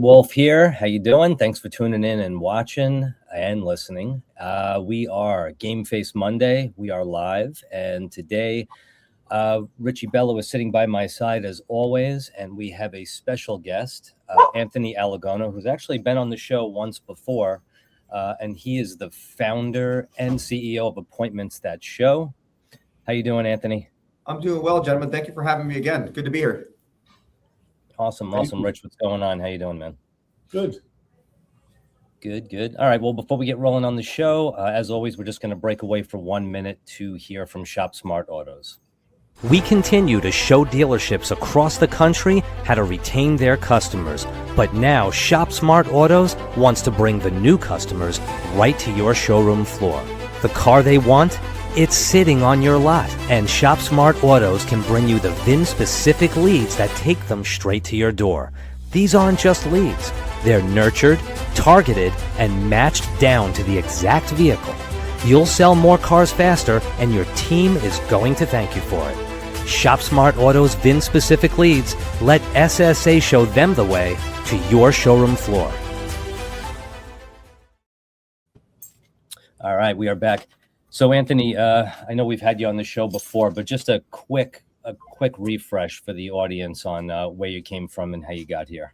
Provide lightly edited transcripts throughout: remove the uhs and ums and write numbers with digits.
Wolf here. How you doing? Thanks for tuning in and watching and listening. We are Game Face Monday. We are live, and today Richie Bello is sitting by my side as always, and we have a special guest, Anthony Alagona, who's actually been on the show once before, and he is the founder and CEO of Appointments That Show. How you doing, Anthony? I'm doing well, gentlemen. Thank you for having me again. Good to be here. Awesome. Rich, what's going on? How you doing, man? Good. All right. Well, before we get rolling on the show, as always, we're just going to break away for 1 minute to hear from Shop Smart Autos. We continue to show dealerships across the country how to retain their customers. But now Shop Smart Autos wants to bring the new customers right to your showroom floor. The car they want? It's sitting on your lot, and Shop Smart Autos can bring you the VIN-specific leads that take them straight to your door. These aren't just leads. They're nurtured, targeted, and matched down to the exact vehicle. You'll sell more cars faster, and your team is going to thank you for it. Shop Smart Autos VIN-specific leads. Let SSA show them the way to your showroom floor. All right, we are back. So, Anthony, I know we've had you on the show before, but just a quick refresh for the audience on where you came from and how you got here.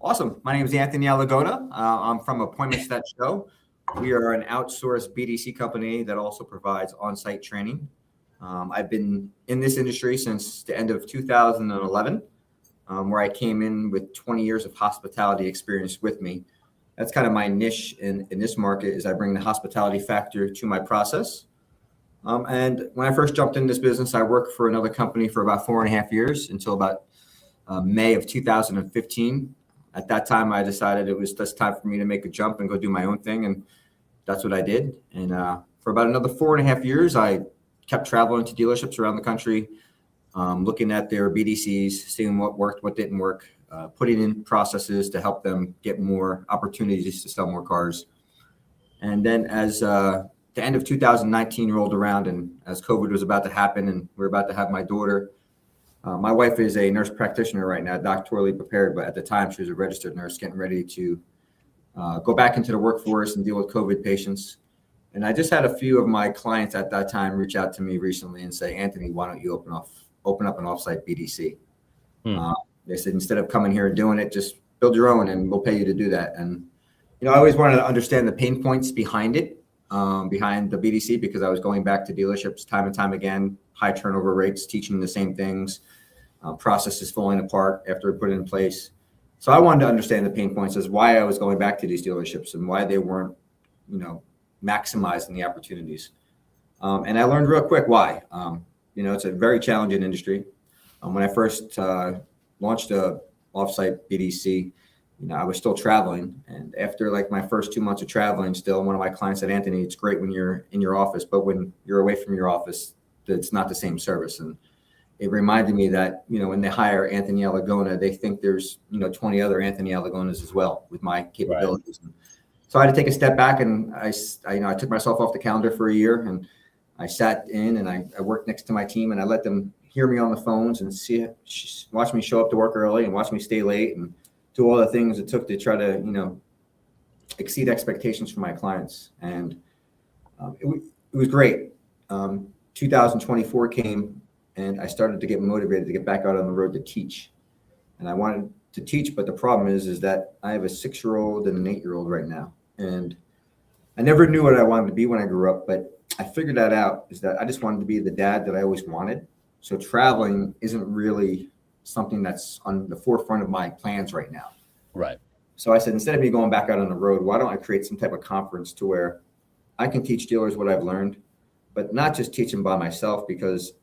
Awesome. My name is Anthony Alagona. I'm from Appointments That Show. We are an outsourced BDC company that also provides on-site training. I've been in this industry since the end of 2011, where I came in with 20 years of hospitality experience with me. That's kind of my niche in this market, is I bring the hospitality factor to my process. And when I first jumped in this business, I worked for another company for about 4.5 years until about May of 2015. At that time, I decided it was just time for me to make a jump and go do my own thing. And that's what I did. And for about another 4.5 years, I kept traveling to dealerships around the country, looking at their BDCs, seeing what worked, what didn't work, putting in processes to help them get more opportunities to sell more cars. And then as the end of 2019 rolled around, and as COVID was about to happen and we were about to have my daughter, my wife is a nurse practitioner right now, doctorally prepared, but at the time she was a registered nurse getting ready to go back into the workforce and deal with COVID patients. And I just had a few of my clients at that time reach out to me recently and say, Anthony, why don't you open up an offsite BDC? They said, instead of coming here and doing it, just build your own and we'll pay you to do that. And, I always wanted to understand the pain points behind it, behind the BDC, because I was going back to dealerships time and time again, high turnover rates, teaching the same things, processes falling apart after we put it in place. So I wanted to understand the pain points as why I was going back to these dealerships and why they weren't, maximizing the opportunities. And I learned real quick why. It's a very challenging industry. When I first launched a offsite BDC, I was still traveling. And after like my first 2 months of traveling, still one of my clients said, Anthony, it's great when you're in your office, but when you're away from your office, it's not the same service. And it reminded me that, when they hire Anthony Alagona, they think there's, 20 other Anthony Alagonas as well with my capabilities. Right. So I had to take a step back, and I took myself off the calendar for a year, and I sat in and I worked next to my team, and I let them hear me on the phones and watch me show up to work early and watch me stay late and do all the things it took to try to, exceed expectations for my clients. And it was great. 2024 came, and I started to get motivated to get back out on the road to teach. And I wanted to teach, but the problem is that I have a 6-year-old and an 8-year-old right now. And I never knew what I wanted to be when I grew up, but I figured that out, is that I just wanted to be the dad that I always wanted. So traveling isn't really something that's on the forefront of my plans right now. Right. So I said, instead of me going back out on the road, why don't I create some type of conference to where I can teach dealers what I've learned, but not just teach them by myself, because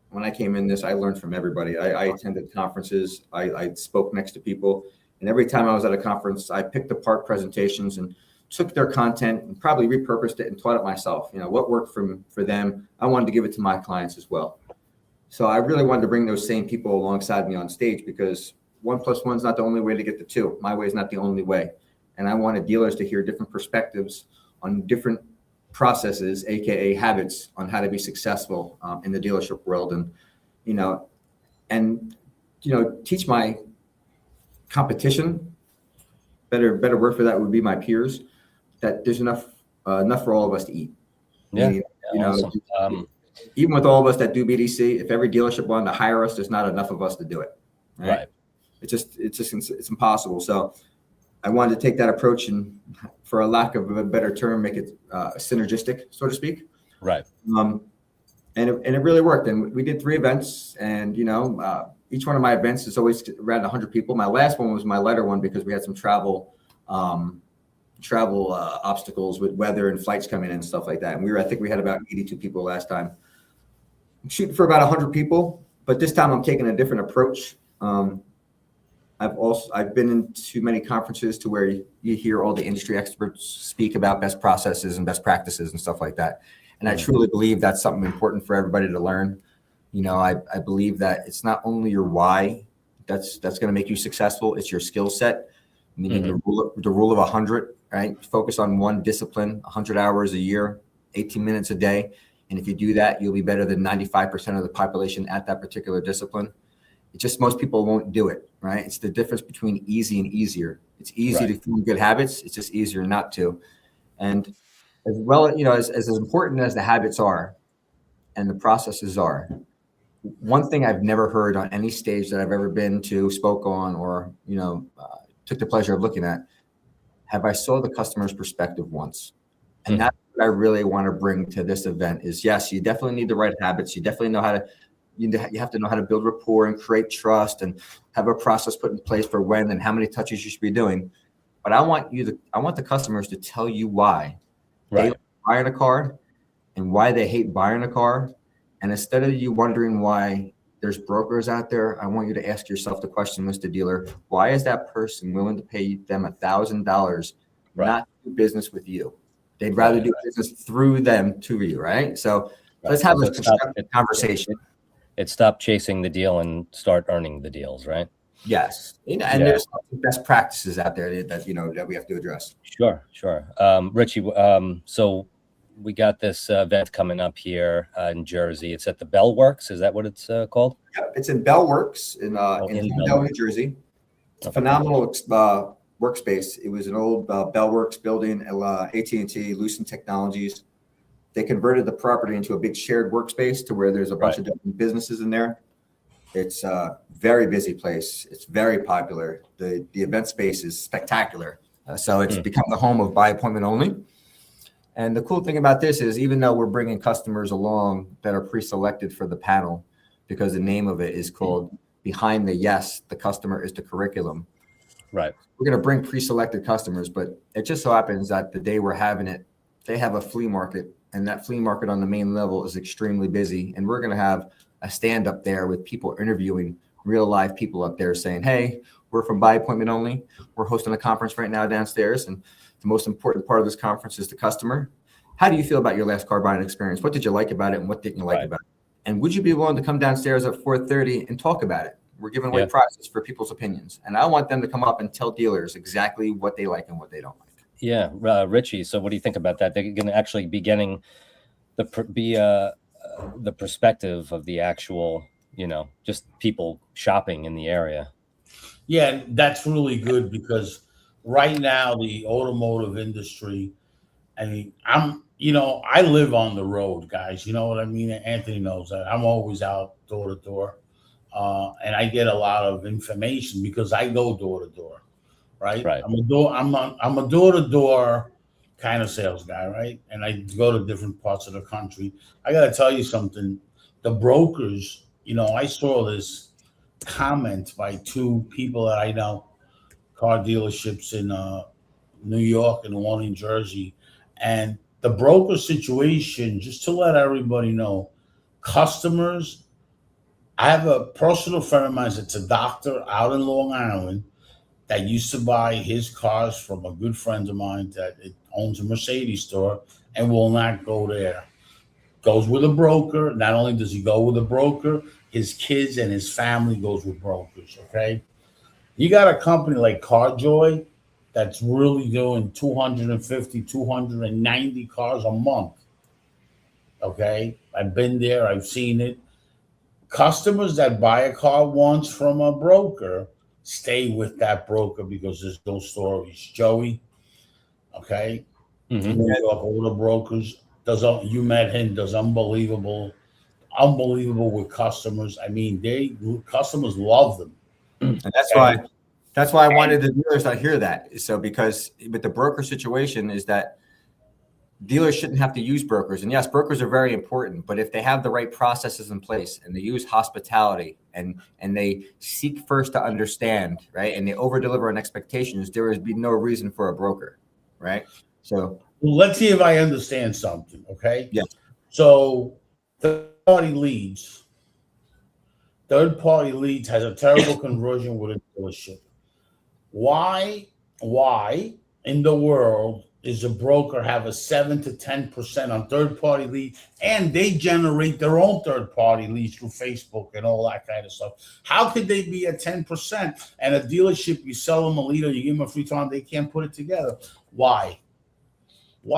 when I came in this, I learned from everybody. I attended conferences. I spoke next to people. And every time I was at a conference, I picked apart presentations and took their content and probably repurposed it and taught it myself. What worked for them, I wanted to give it to my clients as well. So I really wanted to bring those same people alongside me on stage, because 1 + 1 is not the only way to get to 2. My way is not the only way. And I wanted dealers to hear different perspectives on different processes, AKA habits, on how to be successful in the dealership world. And teach my competition better word for that would be my peers, that there's enough for all of us to eat. Yeah. Meaning, Awesome. even with all of us that do BDC, if every dealership wanted to hire us, there's not enough of us to do it. Right. It's impossible. So I wanted to take that approach and, for a lack of a better term, make it synergistic, so to speak. Right. And it really worked. And we did 3 events, and each one of my events is always around 100 people. My last one was my lighter one because we had some travel obstacles with weather and flights coming in and stuff like that. And I think we had about 82 people last time. I'm shooting for about 100 people, but this time I'm taking a different approach. I've been into many conferences to where you hear all the industry experts speak about best processes and best practices and stuff like that. And I truly believe that's something important for everybody to learn. I believe that it's not only your why that's going to make you successful, it's your skill set, meaning the rule of 100, right? Focus on one discipline, 100 hours a year, 18 minutes a day. And if you do that, you'll be better than 95% of the population at that particular discipline. It's just most people won't do it, right? It's the difference between easy and easier. It's easy to form good habits. It's just easier not to. And as well, as important as the habits are and the processes are, one thing I've never heard on any stage that I've ever been to, spoke on, or, took the pleasure of looking at, have I saw the customer's perspective once. And that's what I really want to bring to this event is, yes, you definitely need the right habits. You definitely know how to, you have to know how to build rapport and create trust and have a process put in place for when and how many touches you should be doing. But I want the customers to tell you why they like buying a car and why they hate buying a car. And instead of you wondering why there's brokers out there, I want you to ask yourself the question, Mr. Dealer, why is that person willing to pay them $1,000 not to do business with you? They'd rather do business through them to you, right? So let's have a constructive conversation. It stop chasing the deal and start earning the deals, right? Yes. And there's best practices out there that we have to address. Sure. Richie, so we got this event coming up here in Jersey. It's at the Bell Works. Is that what it's called? Yep. It's in Bell Works in Bell, New Jersey. It's a phenomenal workspace. It was an old Bell Works building, AT&T, Lucent Technologies. They converted the property into a big shared workspace to where there's a bunch of different businesses in there. It's a very busy place. It's very popular. The event space is spectacular. So it's become the home of by appointment only. And the cool thing about this is, even though we're bringing customers along that are pre-selected for the panel, because the name of it is called Behind the Yes, the Customer is the Curriculum. Right. We're going to bring pre-selected customers, but it just so happens that the day we're having it, they have a flea market, and that flea market on the main level is extremely busy. And we're going to have a stand up there with people interviewing real live people up there saying, hey, we're from By Appointment Only. We're hosting a conference right now downstairs. And the most important part of this conference is the customer. How do you feel about your last car buying experience? What did you like about it and what didn't you like about it? And would you be willing to come downstairs at 4:30 and talk about it? We're giving away prizes for people's opinions. And I want them to come up and tell dealers exactly what they like and what they don't like. Yeah. Richie, so what do you think about that? They're going to actually be getting the perspective of the actual, just people shopping in the area. Yeah, that's really good because right now the automotive industry, I mean, I live on the road, guys. You know what I mean? Anthony knows that. I'm always out door to door. And I get a lot of information because I go door to door, right? I'm a door to door kind of sales guy, right? And I go to different parts of the country. I got to tell you something. The brokers, I saw this comment by 2 people that I know, car dealerships in New York and one in Jersey. And the broker situation, just to let everybody know, customers, I have a personal friend of mine that's a doctor out in Long Island that used to buy his cars from a good friend of mine that owns a Mercedes store and will not go there. Goes with a broker. Not only does he go with a broker, his kids and his family goes with brokers, okay? You got a company like CarJoy that's really doing 250, 290 cars a month, okay? I've been there. I've seen it. Customers that buy a car once from a broker stay with that broker because there's no stories. Joey, okay, Mhm. New York Auto Brokers you met him, does unbelievable with customers. I mean, customers love them. And that's Okay? why I wanted the dealers to hear that. So because with the broker situation is that dealers shouldn't have to use brokers. And yes, brokers are very important, but if they have the right processes in place and they use hospitality and they seek first to understand, right, and they over deliver on expectations, there would be no reason for a broker, right? So Well, let's see if I understand something. Okay. yeah. So third-party leads has a terrible conversion with a dealership. Why in the world is a broker have a 7 to 10% on third-party leads, and they generate their own third-party leads through Facebook and all that kind of stuff? How could they be at 10% and a dealership, you sell them a lead or you give them a free time, they can't put it together? Why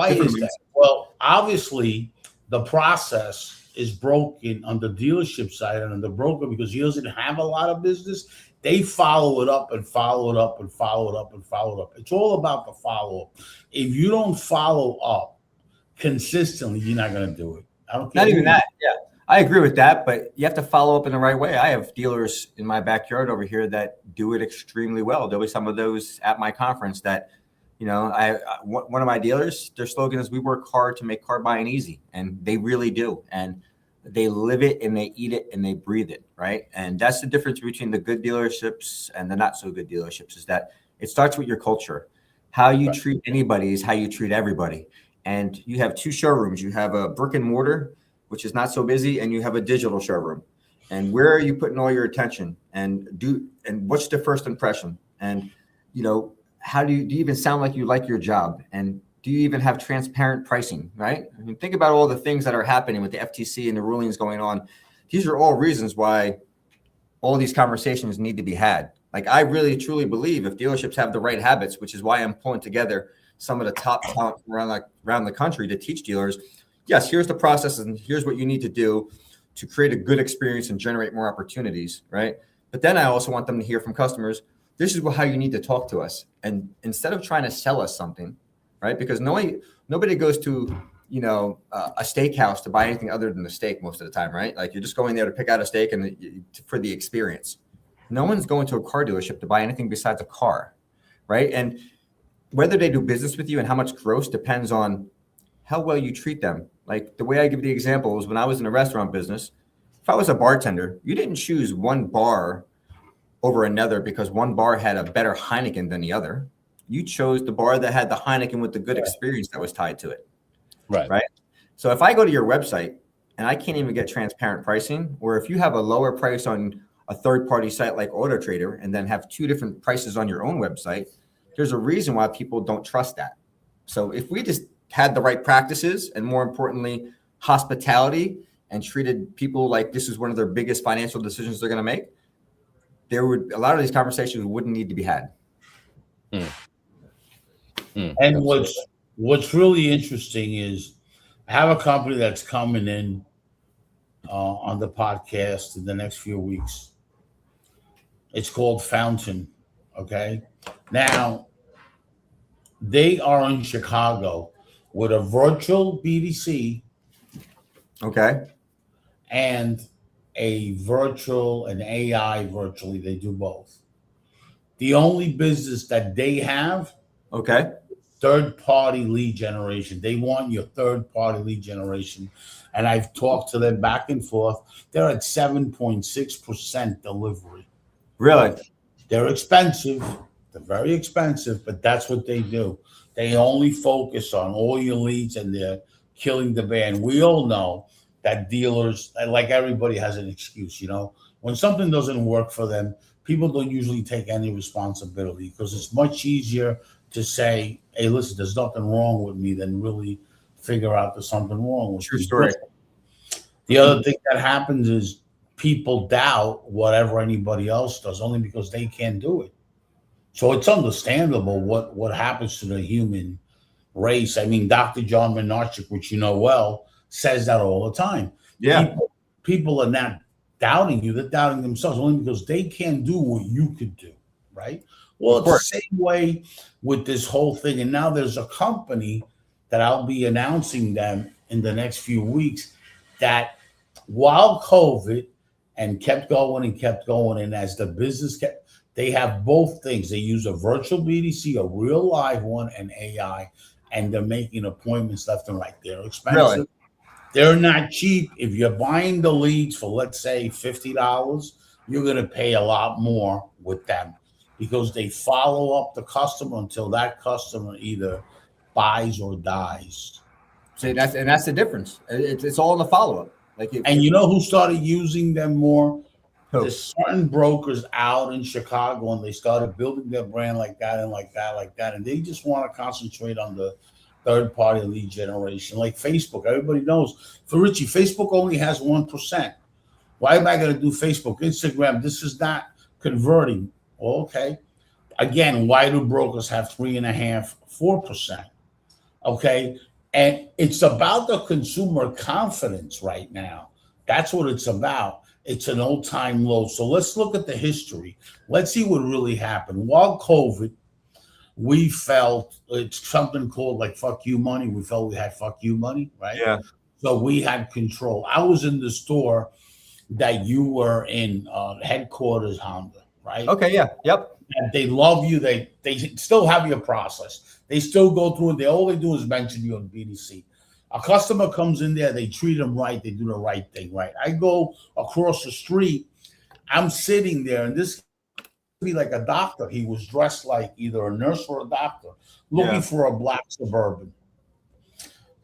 is that? Well, obviously the process is broken on the dealership side and on the broker because he doesn't have a lot of business. They follow it up and follow it up and follow it up and follow it up. It's all about the follow-up. If you don't follow up consistently, you're not going to do it. I don't care. Not even that. Yeah, I agree with that, but you have to follow up in the right way. I have dealers in my backyard over here that do it extremely well. There'll be some of those at my conference that, one of my dealers, their slogan is, "We work hard to make car buying easy," and they really do. And they live it and they eat it and they breathe it, right? And that's the difference between the good dealerships and the not so good dealerships, is that it starts with your culture. How you treat anybody is how you treat everybody. And you have two showrooms. You have a brick and mortar, which is not so busy, and you have a digital showroom. And where are you putting all your attention? And what's the first impression? And how do you even sound like you like your job? And do you even have transparent pricing, right? I mean, think about all the things that are happening with the FTC and the rulings going on. These are all reasons why all these conversations need to be had. Like, I really, truly believe if dealerships have the right habits, which is why I'm pulling together some of the top talent around the country to teach dealers, yes, here's the process and here's what you need to do to create a good experience and generate more opportunities, right? But then I also want them to hear from customers, this is how you need to talk to us. And instead of trying to sell us something, right? Because nobody goes to, a steakhouse to buy anything other than the steak most of the time, right? Like, you're just going there to pick out a steak and for the experience. No one's going to a car dealership to buy anything besides a car, right? And whether they do business with you and how much gross depends on how well you treat them. Like, the way I give the example is when I was in the restaurant business, if I was a bartender, you didn't choose one bar over another because one bar had a better Heineken than the other. You chose the bar that had the Heineken with the good experience that was tied to it. Right. So if I go to your website and I can't even get transparent pricing, or if you have a lower price on a third-party site like AutoTrader and then have two different prices on your own website, there's a reason why people don't trust that. So if we just had the right practices and, more importantly, hospitality, and treated people like this is one of their biggest financial decisions they're going to make, a lot of these conversations wouldn't need to be had. And what's really interesting is I have a company that's coming in on the podcast in the next few weeks. It's called Fountain. Okay. Now, they are in Chicago with a virtual BDC. Okay. And an AI virtually. They do both. The only business that they have, okay, third-party lead generation. They want your third-party lead generation. And I've talked to them back and forth. They're at 7.6% delivery. Really? They're expensive. They're very expensive, but that's what they do. They only focus on all your leads and they're killing the band. We all know that dealers, like everybody, has an excuse. When something doesn't work for them, people don't usually take any responsibility because it's much easier to say, hey, listen, there's nothing wrong with me, than really figure out there's something wrong with me. True story. The other thing that happens is people doubt whatever anybody else does only because they can't do it. So it's understandable what happens to the human race. I mean, Dr. John Menarchik, which you know well, says that all the time. Yeah. People are not doubting you. They're doubting themselves only because they can't do what you could do. right? Well, Of it's course. the same way with this whole thing. And now there's a company that I'll be announcing them in the next few weeks that while COVID and kept going, and as the business kept, they have both things. They use a virtual BDC, a real live one, and AI, and they're making appointments left and right. They're expensive. Really? They're not cheap. If you're buying the leads for, let's say, $50, you're going to pay a lot more with them because they follow up the customer until that customer either buys or dies. See, that's the difference. It's all in the follow up. Like, And you know who started using them more? Who? There's certain brokers out in Chicago, and they started building their brand like that and like that, like that. And they just want to concentrate on the third-party lead generation, like Facebook. Everybody knows. For Richie, Facebook only has 1%. Why am I going to do Facebook, Instagram? This is not converting. Well, okay. Again, why do brokers have 3.5%, 4%? Okay. And it's about the consumer confidence right now. That's what it's about. It's an all-time low. So let's look at the history. Let's see what really happened. While COVID, we felt it's something called like fuck you money. We felt we had fuck you money, right? Yeah. So we had control. I was in the store that you were in, headquarters Honda, right? Okay. Yeah. Yep. And they love you. They still have your process. They still go through it. All they do is mention you on BDC. A customer comes in there, they treat them right, they do the right thing, right? I go across the street, I'm sitting there, and this be like a doctor. He was dressed like either a nurse or a doctor, looking for a black Suburban.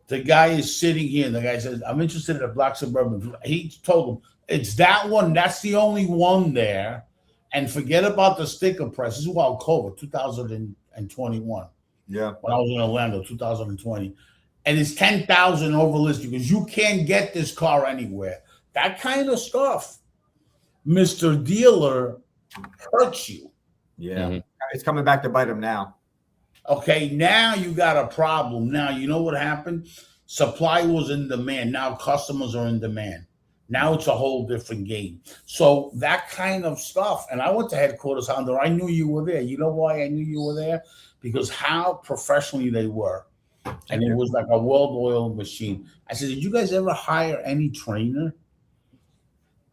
The guy is sitting here, and the guy says, I'm interested in a black Suburban. He told him, it's that one. That's the only one there. And forget about the sticker press. This is while COVID, 2021. Yeah. When I was in Orlando, 2020. And it's 10,000 over list because you can't get this car anywhere. That kind of stuff, Mr. Dealer, hurts you. Yeah. Mm-hmm. It's coming back to bite him now. Okay, now you got a problem. Now, you know what happened? Supply was in demand. Now customers are in demand. Now it's a whole different game. So that kind of stuff. And I went to headquarters Honda. I knew you were there. You know why I knew you were there? Because how professionally they were. And it was like a well-oiled machine. I said, did you guys ever hire any trainer?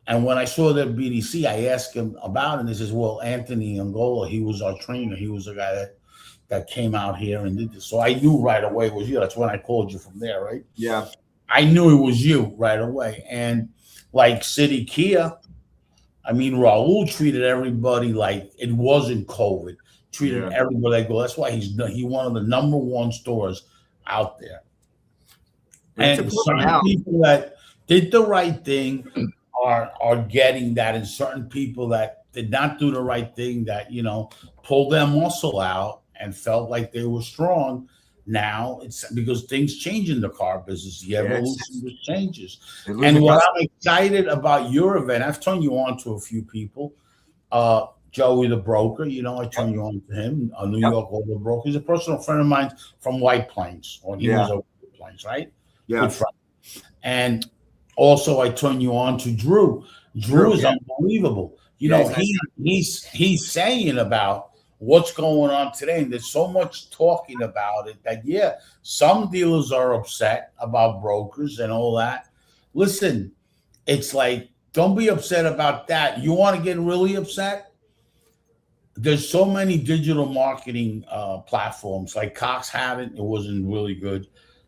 And when I saw their BDC, I asked him about it. And he says, well, Anthony Angola, he was our trainer. He was the guy that came out here and did this. So I knew right away it was you. That's when I called you from there, right? Yeah. I knew it was you right away. And like City Kia, I mean, Raul treated everybody like it wasn't COVID. Treated everybody like, well, that's why he's one of the number one stores out there. And certain people that did the right thing are getting that, and certain people that did not do the right thing, that, you know, pulled their muscle out and felt like they were strong. Now it's because things change in the car business. The evolution changes. And what I'm excited about your event, I've turned you on to a few people. Joey the broker, you know, I turned you on to him. A New York Auto Broker. He's a personal friend of mine from White Plains, or he was over White Plains, right? Yeah. Good friend. And also I turned you on to Drew. Drew is unbelievable. You know, he's saying about what's going on today, and there's so much talking about it that some dealers are upset about brokers and all that. Listen, it's like, don't be upset about that. You want to get really upset? There's so many digital marketing platforms. Like Cox had it wasn't really good.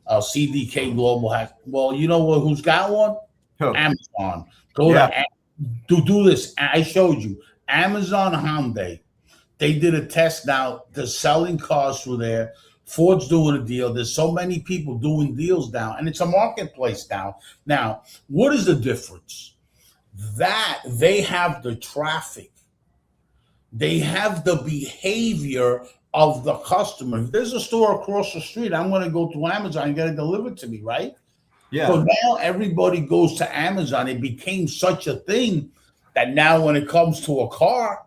CDK Global has. Well, you know what? Who's got one? Amazon. Go to do this. I showed you Amazon Hyundai. They did a test now. They're selling cars through there. Ford's doing a deal. There's so many people doing deals now, and it's a marketplace now. Now, what is the difference? That they have the traffic. They have the behavior of the customer. If there's a store across the street, I'm going to go to Amazon and get it delivered to me, right? Yeah. So now everybody goes to Amazon. It became such a thing that now when it comes to a car,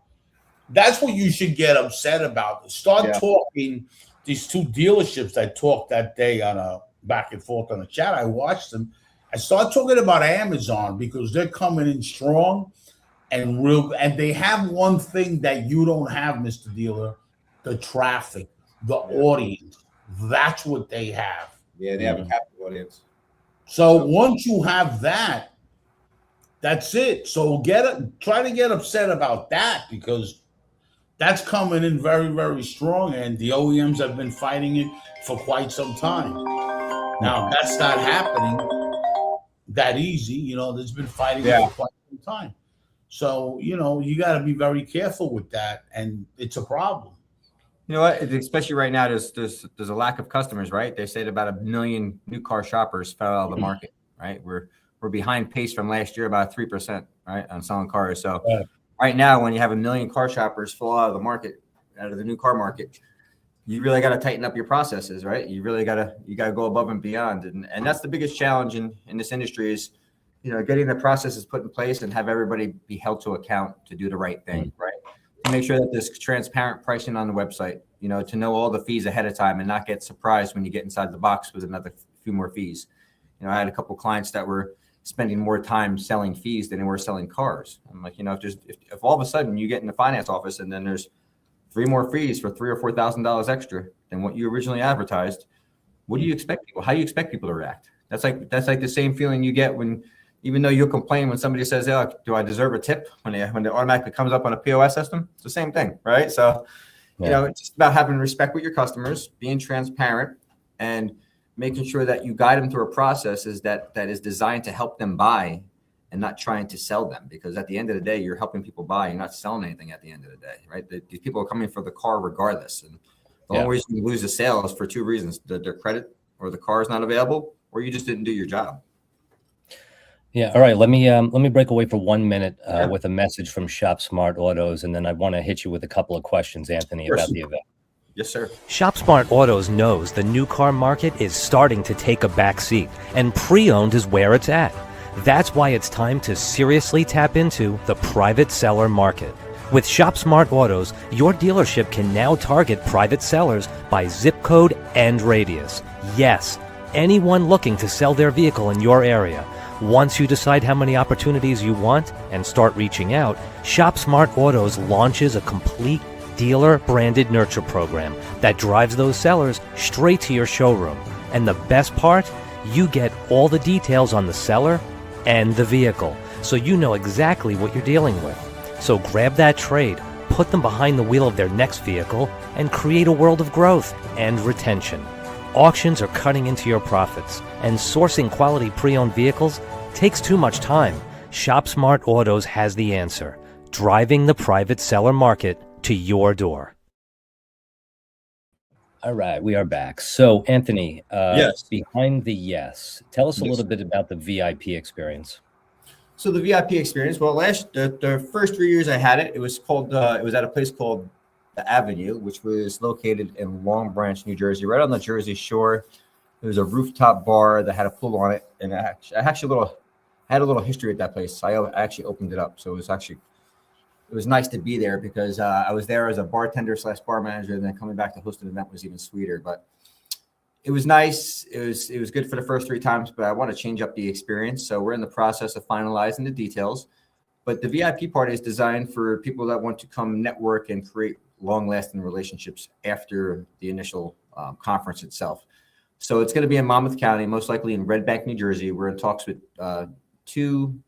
that's what you should get upset about. Start talking. These two dealerships that talked that day on a back and forth on the chat, I watched them. I started talking about Amazon because they're coming in strong. and they have one thing that you don't have, Mr. Dealer, the traffic, the audience. That's what they have. Yeah, they have a captive audience. So once you have that, that's it. So try to get upset about that, because that's coming in very, very strong, and the OEMs have been fighting it for quite some time. Now that's not happening that easy. You know, there's been fighting it for quite some time. So, you know, you got to be very careful with that, and it's a problem. You know what? Especially right now, there's a lack of customers, right? They said about 1 million new car shoppers fell out of the market, right? We're behind pace from last year, about 3%, right, on selling cars. So right now, when you have 1 million car shoppers fall out of the market, out of the new car market, you really got to tighten up your processes, right? You really got to go above and beyond, and that's the biggest challenge in this industry is, you know, getting the processes put in place and have everybody be held to account to do the right thing, right? To make sure that there's transparent pricing on the website, you know, to know all the fees ahead of time and not get surprised when you get inside the box with another few more fees. You know, I had a couple clients that were spending more time selling fees than they were selling cars. I'm like, you know, if all of a sudden you get in the finance office and then there's 3 more fees for $3,000 or $4,000 extra than what you originally advertised, what do you expect people? How do you expect people to react? That's like the same feeling you get when, even though you'll complain when somebody says, "Oh, do I deserve a tip?" when it automatically comes up on a POS system, it's the same thing, right? So, you know, it's just about having respect with your customers, being transparent, and making sure that you guide them through a process that is designed to help them buy and not trying to sell them. Because at the end of the day, you're helping people buy. You're not selling anything at the end of the day, right? These people are coming for the car regardless. And the only reason you lose a sale is for 2 reasons: their credit, or the car is not available, or you just didn't do your job. Yeah. All right. Let me break away for 1 minute with a message from Shop Smart Autos, and then I want to hit you with a couple of questions, Anthony, about the event. Yes, sir. Shop Smart Autos knows the new car market is starting to take a back seat, and pre-owned is where it's at. That's why it's time to seriously tap into the private seller market. With Shop Smart Autos, your dealership can now target private sellers by zip code and radius. Yes, anyone looking to sell their vehicle in your area. Once you decide how many opportunities you want and start reaching out, Shop Smart Autos launches a complete dealer-branded nurture program that drives those sellers straight to your showroom. And the best part, you get all the details on the seller and the vehicle, so you know exactly what you're dealing with. So grab that trade, put them behind the wheel of their next vehicle, and create a world of growth and retention. Auctions are cutting into your profits, and sourcing quality pre-owned vehicles takes too much time. Shop Smart Autos has the answer, driving the private seller market to your door. All right, we are back. So, Anthony, yes. Behind the yes, tell us a little bit about the VIP experience. So the VIP experience, well, the first 3 years I had it, it was at a place called The Avenue, which was located in Long Branch, New Jersey, right on the Jersey Shore. There was a rooftop bar that had a pool on it, and I had a little history at that place. I actually opened it up, so it was nice to be there because I was there as a bartender / bar manager, and then coming back to host an event was even sweeter. But it was nice. It was good for the first 3 times, but I want to change up the experience. So we're in the process of finalizing the details. But the VIP party is designed for people that want to come network and create long-lasting relationships after the initial conference itself. So it's going to be in Monmouth County, most likely in Red Bank, New Jersey. We're in talks with 2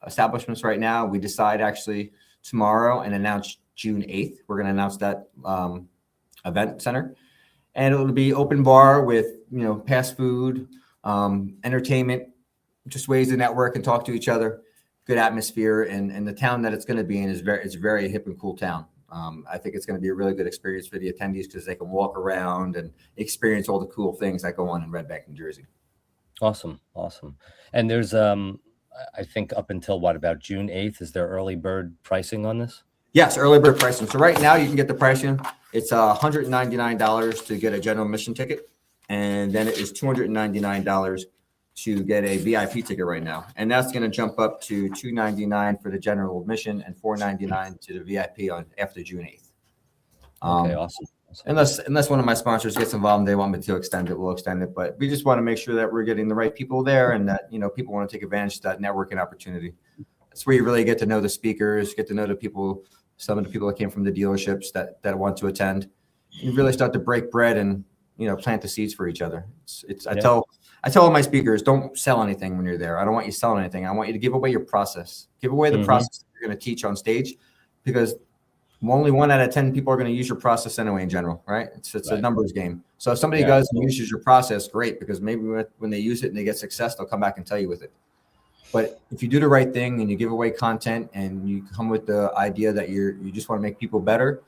establishments right now. We decide actually tomorrow and announce June 8th. We're going to announce that event center. And it'll be open bar with, you know, fast food, entertainment, just ways to network and talk to each other. Good atmosphere, and the town that it's going to be in is very hip and cool town. I think it's going to be a really good experience for the attendees because they can walk around and experience all the cool things that go on in Red Bank, New Jersey. Awesome. And there's, I think up until about June 8th, is there early bird pricing on this? Yes, early bird pricing. So right now you can get the pricing. It's $199 to get a general admission ticket, and then it is $299 to get a VIP ticket right now, and that's going to jump up to $299 for the general admission and $499 to the VIP after June 8th. Okay, awesome. Unless one of my sponsors gets involved and they want me to extend it, we'll extend it. But we just want to make sure that we're getting the right people there, and that, you know, people want to take advantage of that networking opportunity. That's where you really get to know the speakers, get to know the people, some of the people that came from the dealerships that want to attend. You really start to break bread and, plant the seeds for each other. I tell all my speakers, don't sell anything when you're there. I don't want you selling anything. I want you to give away your process. Give away the process that you're going to teach on stage, because only 1 out of 10 people are going to use your process anyway in general, right? It's a numbers game. So if somebody goes and uses your process, great, because maybe when they use it and they get success, they'll come back and tell you with it. But if you do the right thing and you give away content and you come with the idea that you just want to make people better,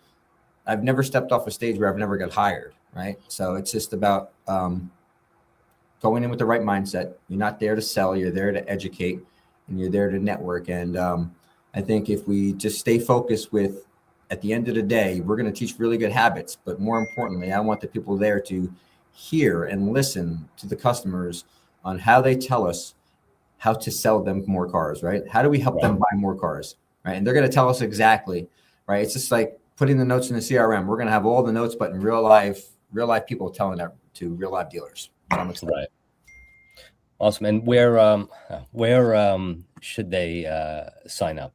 I've never stepped off a stage where I've never got hired, right? So it's just about going in with the right mindset. You're not there to sell, you're there to educate, and you're there to network. And I think if we just stay focused with, at the end of the day, we're going to teach really good habits, but more importantly, I want the people there to hear and listen to the customers on how they tell us how to sell them more cars, right? How do we help them buy more cars, right? And they're going to tell us exactly, right? It's just like putting the notes in the CRM. We're going to have all the notes, but in real life people telling that to real life dealers. So right. Awesome. And where should they sign up?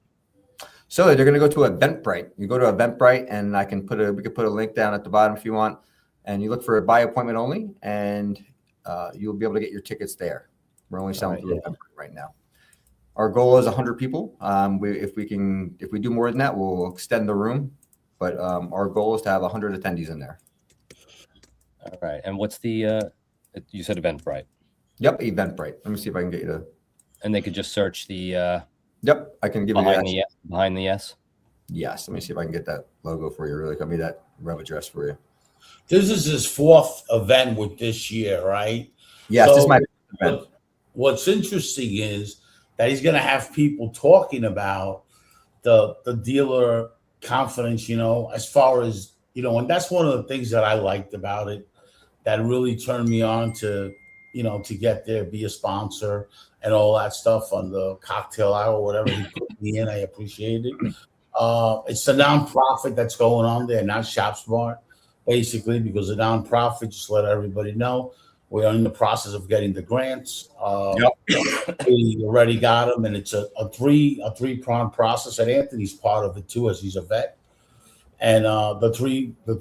So they're going to go to Eventbrite. You go to Eventbrite, and we could put a link down at the bottom if you want, and you look for by appointment only, and you'll be able to get your tickets there. We're only selling through Eventbrite right now. Our goal is 100 people. If we do more than that, we'll extend the room, but our goal is to have 100 attendees in there. All right. And what's the you said Eventbrite? Yep, Eventbrite. Let me see if I can get you to. And they could just search the. Yep, I can give you behind the S. Yes, let me see if I can get that logo for you. Really, got me that web address for you. This is his 4th event with this year, right? Yes, this is my event. What's interesting is that he's going to have people talking about the dealer confidence, as far as, and that's one of the things that I liked about it that really turned me on to, to get there, be a sponsor and all that stuff on the cocktail hour, whatever he put me in. I appreciate it. It's a nonprofit that's going on there, not ShopSmart, basically, because the nonprofit, just let everybody know, we're in the process of getting the grants. We already got them, and it's a three-pronged process. And Anthony's part of it too, as he's a vet. And the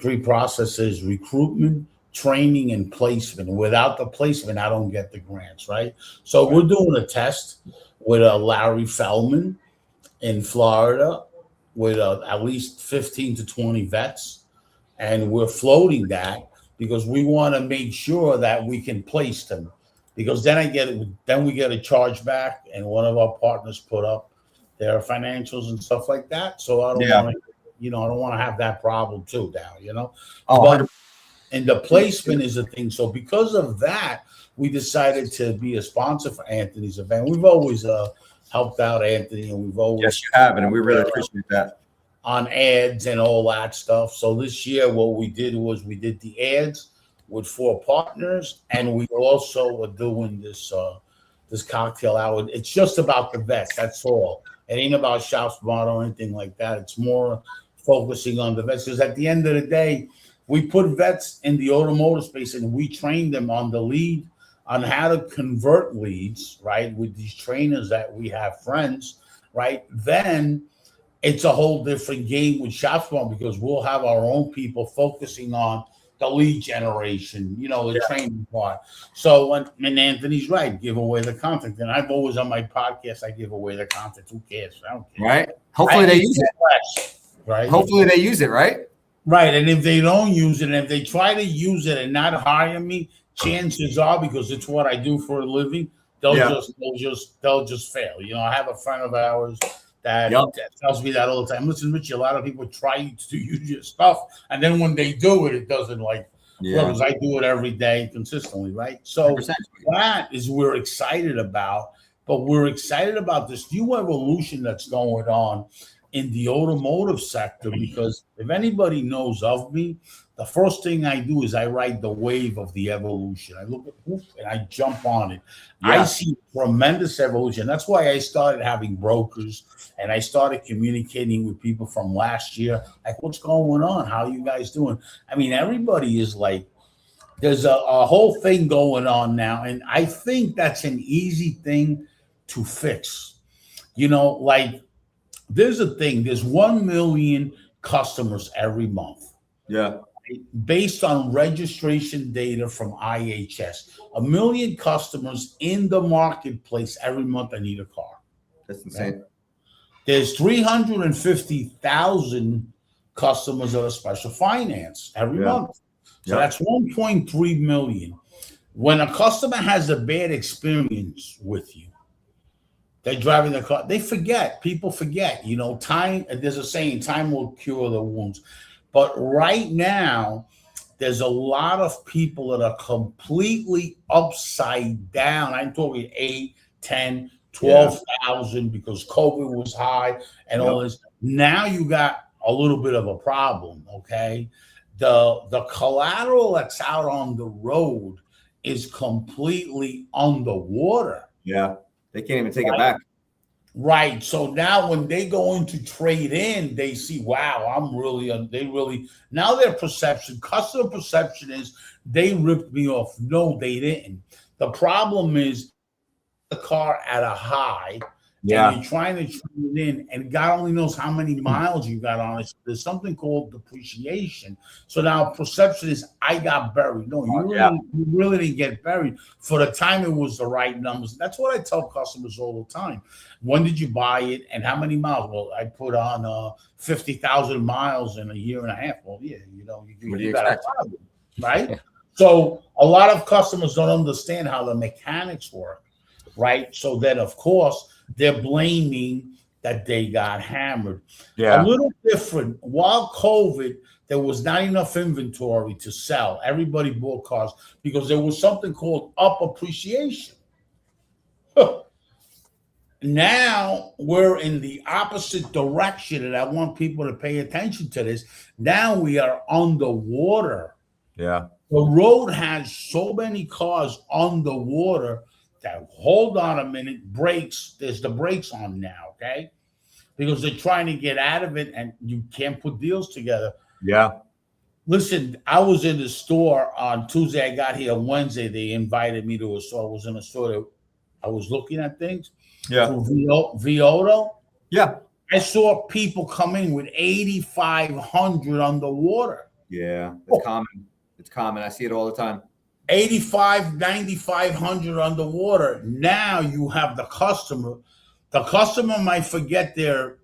three processes: recruitment, training, and placement. Without the placement, I don't get the grants, right? So we're doing a test with Larry Feldman in Florida with at least 15 to 20 vets, and we're floating that because we want to make sure that we can place them. Because then we get a charge back, and one of our partners put up their financials and stuff like that. So I don't want to have that problem too now, But, and the placement is a thing. So because of that, we decided to be a sponsor for Anthony's event. We've always helped out Anthony, and we've always you have, and we really appreciate that. On ads and all that stuff. So this year, what we did was we did the ads with 4 partners, and we also are doing this cocktail hour. It's just about the vets. That's all. It ain't about ShopSmart or anything like that. It's more focusing on the vets, because at the end of the day, we put vets in the automotive space and we train them on the lead, on how to convert leads, right? With these trainers that we have friends, right? Then it's a whole different game with ShopSmart, because we'll have our own people focusing on the lead generation, the training part. So and Anthony's right, give away the content. And I've always on my podcast, I give away the content. Who cares? I don't care. Right. Hopefully they use it. Right. Hopefully they use it, right? Right. And if they don't use it, and if they try to use it and not hire me, chances are, because it's what I do for a living, they'll just fail. I have a friend of ours that tells me that all the time. Listen, Richie, a lot of people try to use your stuff, and then when they do it, it doesn't because I do it every day consistently, right? So 100%. That is we're excited about, but we're excited about this new evolution that's going on in the automotive sector, because if anybody knows of me, the first thing I do is I ride the wave of the evolution. I look at and I jump on it. I see tremendous evolution. That's why I started having brokers, and I started communicating with people from last year. Like, what's going on? How are you guys doing? I mean, everybody is like, there's a whole thing going on now. And I think that's an easy thing to fix. Like there's a thing. There's 1 million customers every month. Yeah. Based on registration data from IHS, 1 million customers in the marketplace every month that need a car. That's insane. There's 350,000 customers that are special finance every month. So that's 1.3 million. When a customer has a bad experience with you, they're driving the car, they forget. People forget. Time, there's a saying, time will cure the wounds. But right now, there's a lot of people that are completely upside down. I'm talking 8, 10, 12,000 because COVID was high and all this. Now you got a little bit of a problem, okay? The collateral that's out on the road is completely underwater. Yeah, they can't even take it back. Right. So now when they go into trade in, they see, wow, now their customer perception is they ripped me off. No, they didn't. The problem is the car at a high. And you're trying to trade it in, and God only knows how many miles you got on it. So there's something called depreciation. So now perception is, I got buried. No, you really didn't get buried. For the time, it was the right numbers. That's what I tell customers all the time. When did you buy it, and how many miles? Well, I put on 50,000 miles in a year and a half. Well, you got a problem, right? So a lot of customers don't understand how the mechanics work, right? So then, of course, they're blaming that they got hammered. A little different. While COVID, there was not enough inventory to sell. Everybody bought cars because there was something called up appreciation. Now we're in the opposite direction, and I want people to pay attention to this. Now we are underwater. Yeah. The road has so many cars underwater that, hold on a minute, brakes. There's the brakes on now, okay? Because they're trying to get out of it, and you can't put deals together. Yeah. Listen, I was in the store on Tuesday. I got here on Wednesday. They invited me to a store. I was in a store. I was looking at things. Yeah. Vioto. Yeah. I saw people coming with 8,500 underwater. Yeah. It's common. It's common. I see it all the time. 9,500 underwater. Now you have the customer. The customer might forget their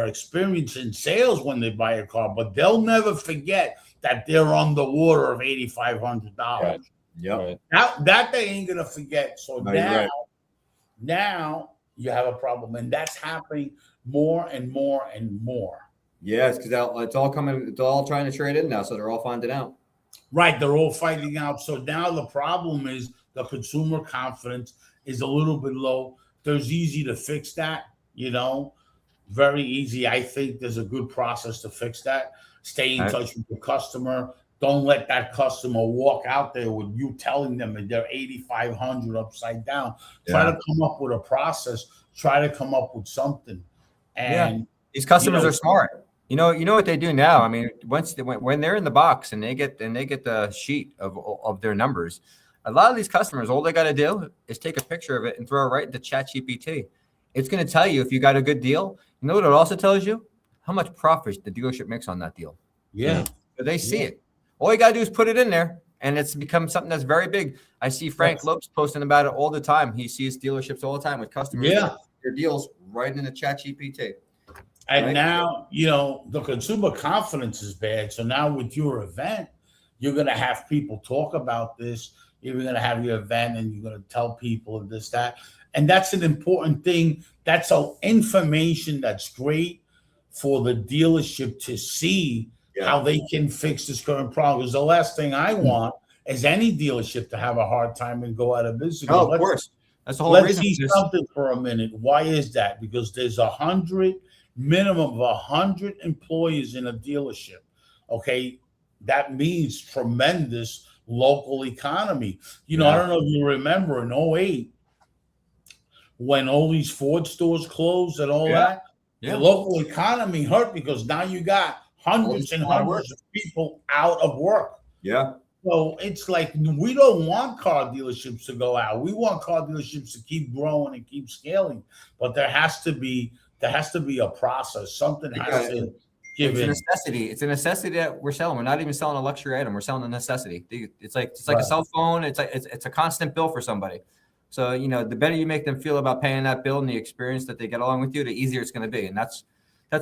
experience in sales when they buy a car, but they'll never forget that they're underwater of $8,500. Right. Yep. That they ain't gonna forget. So now you have a problem, and that's happening more and more and more. Yes, because it's all coming. It's all trying to trade in now, so they're all finding out. Right, they're all fighting out. So now the problem is the consumer confidence is a little bit low. There's easy to fix that, very easy. I think there's a good process to fix that. Stay in touch with the customer. Don't let that customer walk out there with you telling them that they're 8,500 upside down. Try to come up with a process. Try to come up with something. And these customers are smart. You know what they do now. I mean, when they're in the box and they get the sheet of their numbers, a lot of these customers, all they got to do is take a picture of it and throw it right into ChatGPT. It's going to tell you if you got a good deal. You know what it also tells you? How much profit the dealership makes on that deal. Yeah. So they see it. All you got to do is put it in there, and it's become something that's very big. I see Frank Lopes posting about it all the time. He sees dealerships all the time with customers. Their deals right into ChatGPT. And now, the consumer confidence is bad. So now with your event, you're going to have people talk about this. You're going to have your event and you're going to tell people and this, that. And that's an important thing. That's information that's great for the dealership to see how they can fix this current problem. Because the last thing I want is any dealership to have a hard time and go out of business. Oh, of course. That's the whole reason. Let's see something for a minute. Why is that? Because there's minimum of 100 employees in a dealership. Okay, that means tremendous local economy. I don't know if you remember in 2008 when all these Ford stores closed and all that. The local economy hurt because now you got hundreds and hundreds of people out of work. Yeah. So it's like we don't want car dealerships to go out. We want car dealerships to keep growing and keep scaling. But there has to be a process. Something has to give It's in. a necessity. It's a necessity that we're selling. We're not even selling a luxury item. We're selling a necessity. It's like Right. a cell phone. It's a constant bill for somebody. So, you know, the better you make them feel about paying that bill and the experience that they get along with you, the easier it's going to be. And that's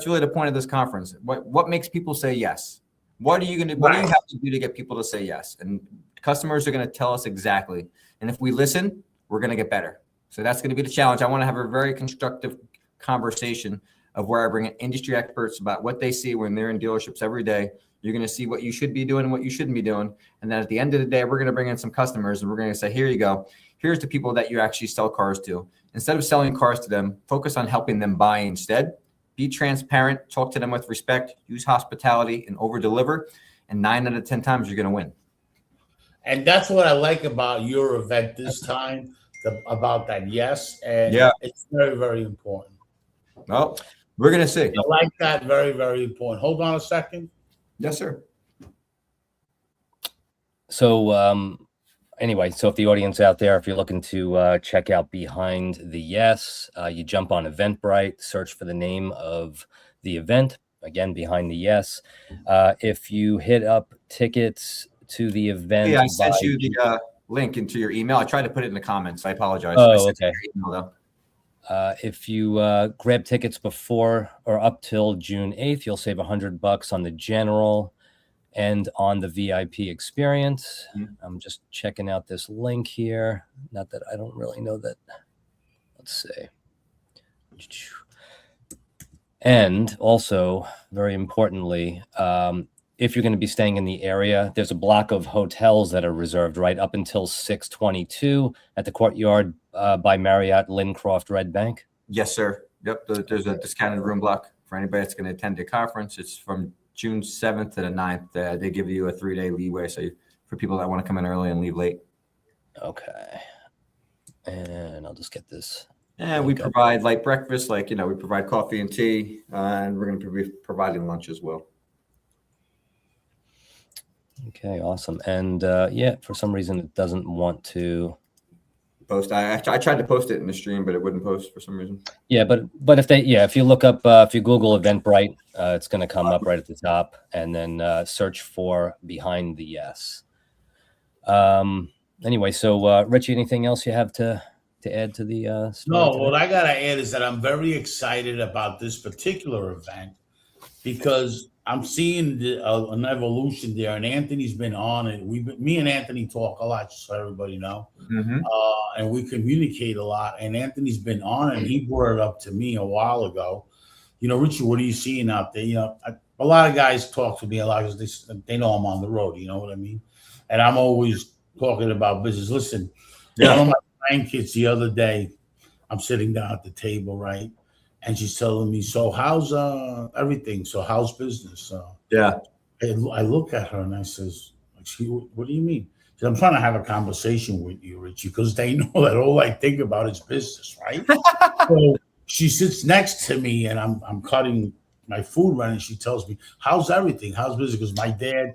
really the point of this conference. What makes people say yes? What do you have to do to get people to say yes? And customers are going to tell us exactly. And if we listen, we're going to get better. So that's going to be the challenge. I want to have a very constructive conversation of where I bring in industry experts about what they see when they're in dealerships every day. You're going to see what you should be doing and what you shouldn't be doing. And then at the end of the day, we're going to bring in some customers and we're going to say, here you go. Here's the people that you actually sell cars to. Instead of selling cars to them, focus on helping them buy instead. Be transparent, talk to them with respect, use hospitality, and over-deliver. And 9 out of 10 times, you're going to win. And that's what I like about your event this time, about that yes. And it's very, very important. Well, we're going to see. I like that. Very, very important. Hold on a second. Yes, sir. So anyway, so if the audience out there, if you're looking to check out Behind the Yes, you jump on Eventbrite, search for the name of the event. Again, Behind the Yes. If you hit up tickets to the event. Yeah, I sent you the link into your email. I tried to put it in the comments. I apologize. Oh, okay. Email, if you grab tickets before or up till June 8th, you'll save $100 on the general and on the VIP experience. Mm-hmm. I'm just checking out this link here. Not that I don't really know that. Let's see. And also, very importantly, if you're going to be staying in the area, there's a block of hotels that are reserved right up until 6/22 at the Courtyard by Marriott Lincroft Red Bank. Yes, sir. Yep. There's a discounted room block for anybody that's going to attend the conference. It's from June 7th to the 9th. They give you a 3-day leeway. So for people that want to come in early and leave late. Okay. And I'll just get this. And we provide light breakfast, we provide coffee and tea, and we're going to be providing lunch as well. Okay, awesome. And for some reason it doesn't want to post. I tried to post it in the stream, but it wouldn't post for some reason. Yeah, but if you look up, if you Google Eventbrite, it's going to come up right at the top, and then search for Behind the Yes. Anyway, so Richie, anything else you have to add to the No, what I got to add is that I'm very excited about this particular event because I'm seeing an evolution there, and Anthony's been on it. Me and Anthony talk a lot, just so everybody know, and we communicate a lot. And Anthony's been on it, and he brought it up to me a while ago. Richie, what are you seeing out there? A lot of guys talk to me a lot because they know I'm on the road. You know what I mean? And I'm always talking about business. Listen, one of my grandkids the other day, I'm sitting down at the table, right? And she's telling me, so how's everything? So how's business? I look at her and I says, what do you mean? She said, I'm trying to have a conversation with you, Richie, because they know that all I think about is business, right? So she sits next to me and I'm cutting my food right, and she tells me, how's everything? How's business? Because my dad,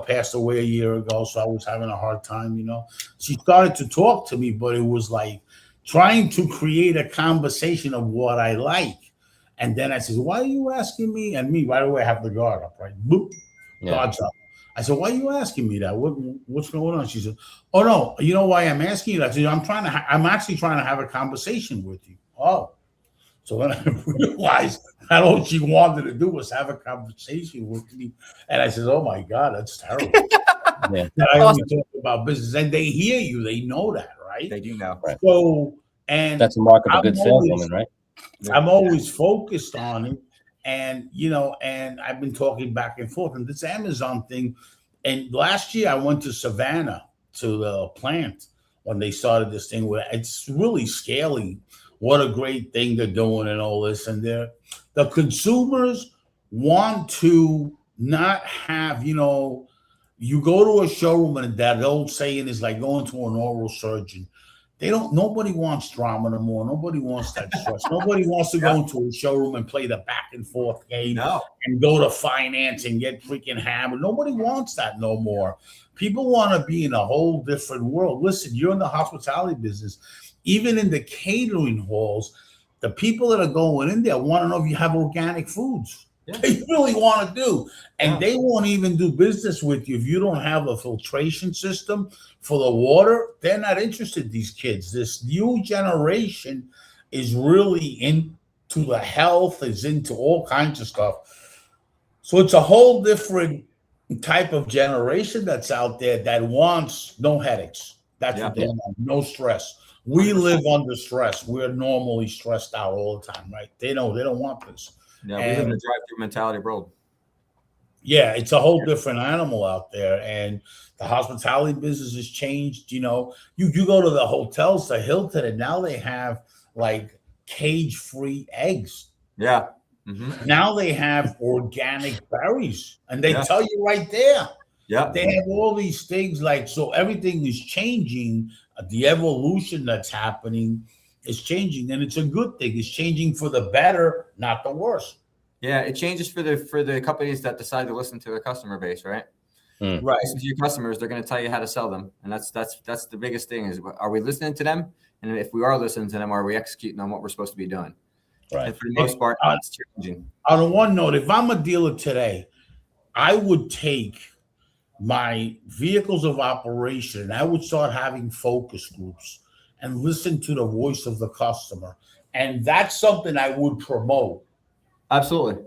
passed away a year ago, so I was having a hard time, She started to talk to me, but it was like trying to create a conversation of what I like. And then I said, why are you asking me? And me, right away, I have the guard up, right? Boop, guard's up. I said, why are you asking me that? What's going on? She said, oh, no, you know why I'm asking you that? I said, I'm actually trying to have a conversation with you. Oh. So then I realized that all she wanted to do was have a conversation with me. And I said, oh, my God, that's terrible. That I only talk about business. And they hear you. They know that, right? They do know. Right. So, and that's a mark of a good saleswoman, right? I'm always focused on it. And, and I've been talking back and forth. And this Amazon thing. And last year I went to Savannah to the plant when they started this thing where it's really scaling. What a great thing they're doing and all this. And the consumers want to not have, you go to a showroom and that old saying is like going to an oral surgeon. Nobody wants drama no more. Nobody wants that stress. Nobody wants to go into a showroom and play the back and forth game and go to finance and get freaking hammered. Nobody wants that no more. People want to be in a whole different world. Listen, you're in the hospitality business. Even in the catering halls, the people that are going in there want to know if you have organic foods. Yeah. They really want to do. And they won't even do business with you if you don't have a filtration system for the water. They're not interested, these kids. This new generation is really into the health, is into all kinds of stuff. So it's a whole different type of generation that's out there that wants no headaches. That's what they want, no stress. We live under stress. We're normally stressed out all the time, right? They don't want this. Yeah, we live in a drive-through mentality world. Yeah, it's a whole different animal out there, and the hospitality business has changed. You know, you go to the hotels, the Hilton, and now they have like cage-free eggs. Yeah. Mm-hmm. Now they have organic berries, and they tell you right there. Yeah, they have all these things like, so everything is changing. The evolution that's happening is changing, and it's a good thing. It's changing for the better, not the worse. Yeah, it changes for the companies that decide to listen to their customer base, right? Right. Listen to your customers, they're going to tell you how to sell them, and that's the biggest thing is, are we listening to them? And if we are listening to them, are we executing on what we're supposed to be doing? Right. And for the most part, it's changing. On one note, if I'm a dealer today, I would take my vehicles of operation and I would start having focus groups and listen to the voice of the customer. And that's something I would promote. Absolutely.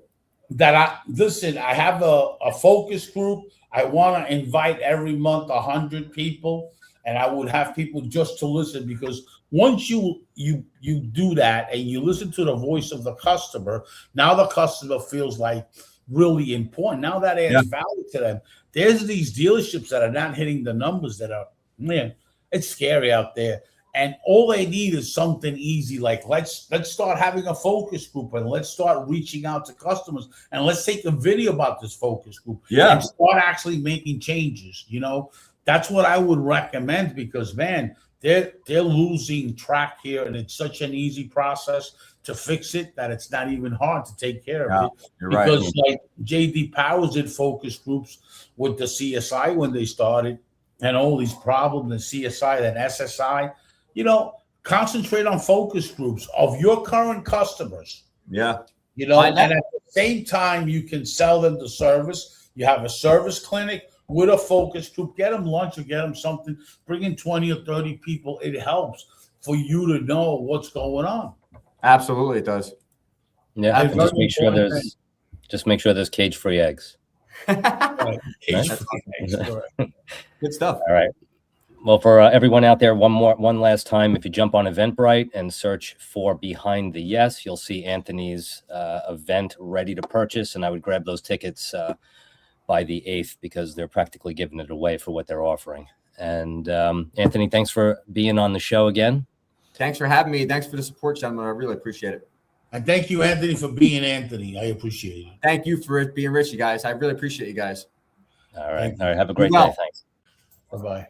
I have a focus group. I want to invite every month 100 people, and I would have people just to listen, because once you do that and you listen to the voice of the customer, now the customer feels like really important. Now that adds value to them. There's these dealerships that are not hitting the numbers that are, man, it's scary out there. And all they need is something easy, like let's start having a focus group, and let's start reaching out to customers, and let's take a video about this focus group and start actually making changes. You know, that's what I would recommend, because man, they're losing track here, and it's such an easy process to fix it that it's not even hard to take care of it. Because like JD Powers did focus groups with the CSI when they started, and all these problems, the CSI, then SSI. You know, concentrate on focus groups of your current customers. Yeah. You know, and at the same time, you can sell them the service. You have a service clinic with a focus group. Get them lunch or get them something. Bring in 20 or 30 people. It helps for you to know what's going on. Absolutely, it does. Yeah, and just make sure there's cage-free eggs. Right. Cage-free eggs. Good stuff. All right. Well, for everyone out there, one last time, if you jump on Eventbrite and search for Behind the Yes, you'll see Anthony's event ready to purchase, and I would grab those tickets by the 8th, because they're practically giving it away for what they're offering. And Anthony, thanks for being on the show again. Thanks for having me. Thanks for the support, gentlemen. I really appreciate it. And thank you, Anthony, for being Anthony. I appreciate it. Thank you for being Rich, you guys. I really appreciate you guys. All right. All right. Have a great day. Thanks. Bye-bye.